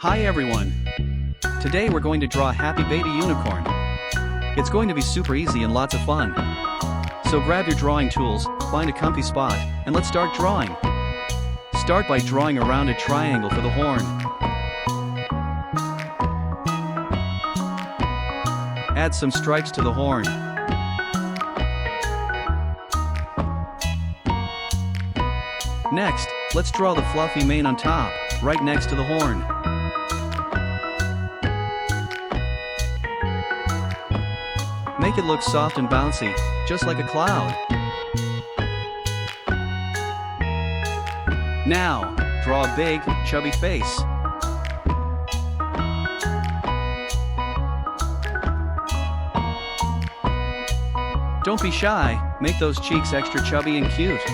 Hi everyone! Today we're going to draw a happy baby unicorn. It's going to be super easy and lots of fun. So grab your drawing tools, find a comfy spot, and let's start drawing. Start by drawing a rounded triangle for the horn. Add some stripes to the horn. Next, let's draw the fluffy mane on top, right next to the horn. Make it look soft and bouncy, just like a cloud. Now, draw a big, chubby face. Don't be shy, make those cheeks extra chubby and cute.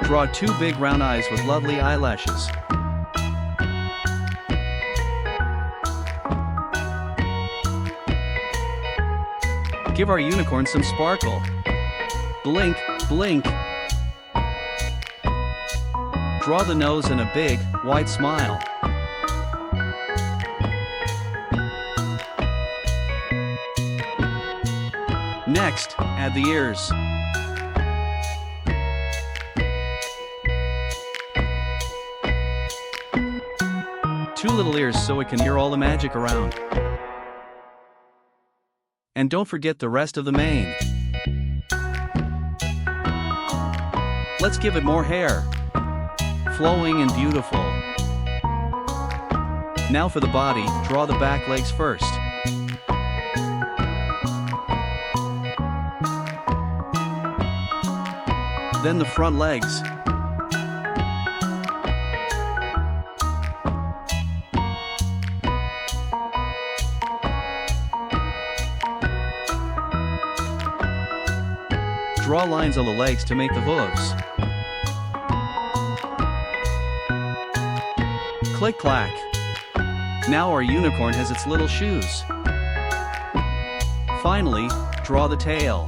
Draw two big round eyes with lovely eyelashes. Give our unicorn some sparkle. Blink, blink. Draw the nose and a big, wide smile. Next, add the ears. Two little ears so it can hear all the magic around. And don't forget the rest of the mane. Let's give it more hair. Flowing and beautiful. Now for the body, draw the back legs first. Then the front legs. Draw lines on the legs to make the hooves. Click clack. Now our unicorn has its little shoes. Finally, draw the tail.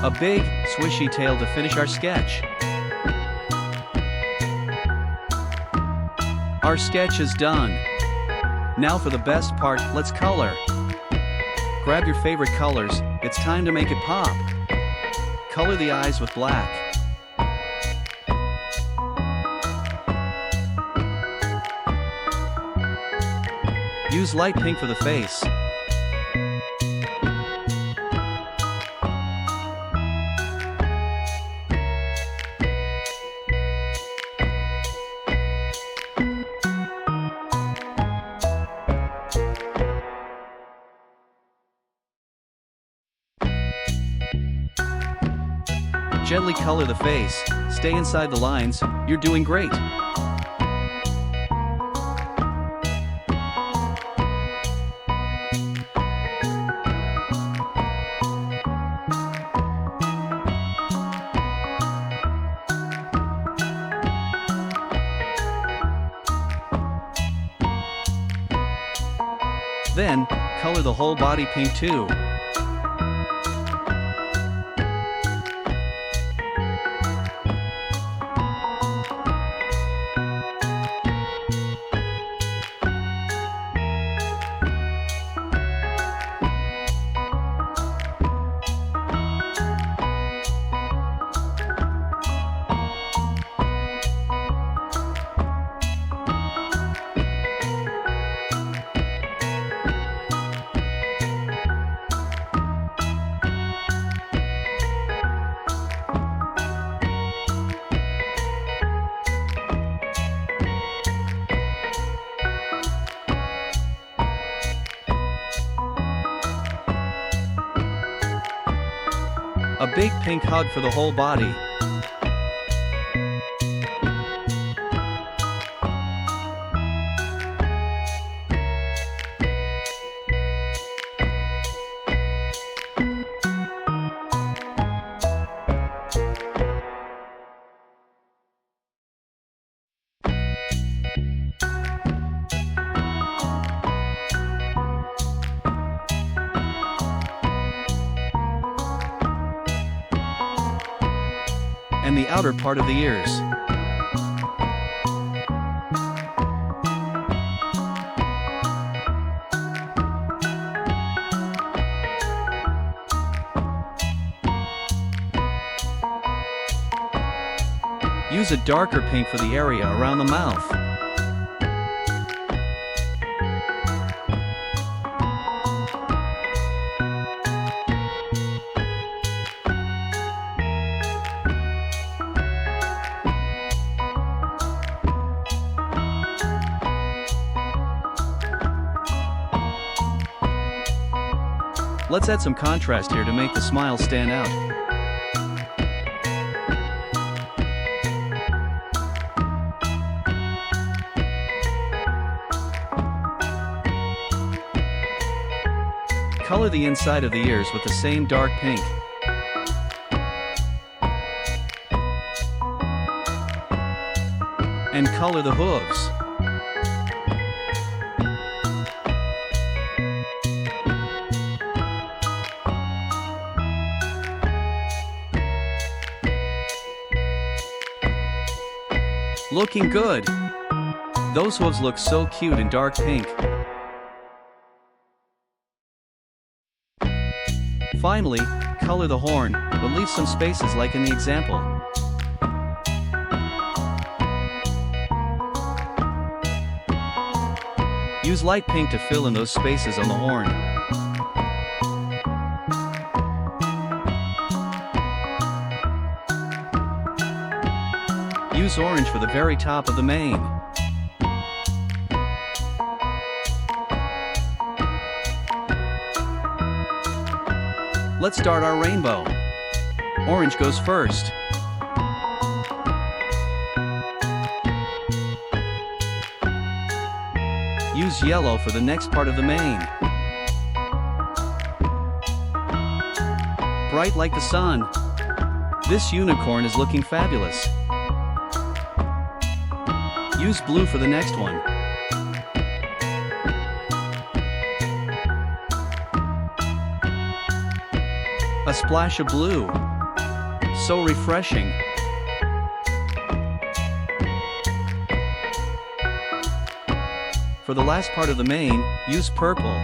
A big, swishy tail to finish our sketch. Our sketch is done. Now for the best part, let's color. Grab your favorite colors, it's time to make it pop. Color the eyes with black. Use light pink for the face. Gently color the face, stay inside the lines, you're doing great. Then, color the whole body pink too. A big pink hug for the whole body. and the outer part of the ears. Use a darker pink for the area around the mouth. Let's add some contrast here to make the smile stand out. Color the inside of the ears with the same dark pink. And color the hooves. Looking good! Those hooves look so cute in dark pink. Finally, color the horn, but leave some spaces like in the example. Use light pink to fill in those spaces on the horn. Use orange for the very top of the mane. Let's start our rainbow. Orange goes first. Use yellow for the next part of the mane. Bright like the sun. This unicorn is looking fabulous. Use blue for the next one. A splash of blue. So refreshing. For the last part of the mane, use purple.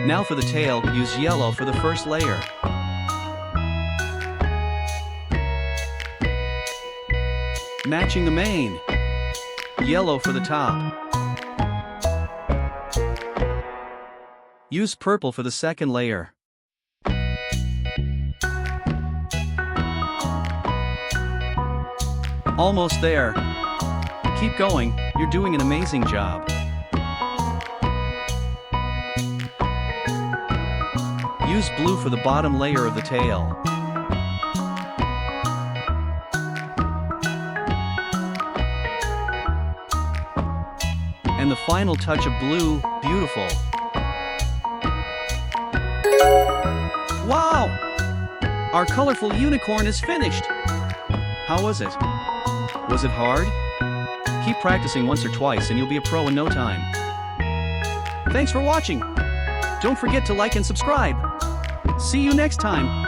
Now for the tail, use yellow for the first layer. Matching the mane. Yellow for the top. Use purple for the second layer. Almost there. Keep going, you're doing an amazing job. Use blue for the bottom layer of the tail. And the final touch of blue, beautiful. Wow! Our colorful unicorn is finished! How was it? Was it hard? Keep practicing once or twice and you'll be a pro in no time. Thanks for watching! Don't forget to like and subscribe! See you next time!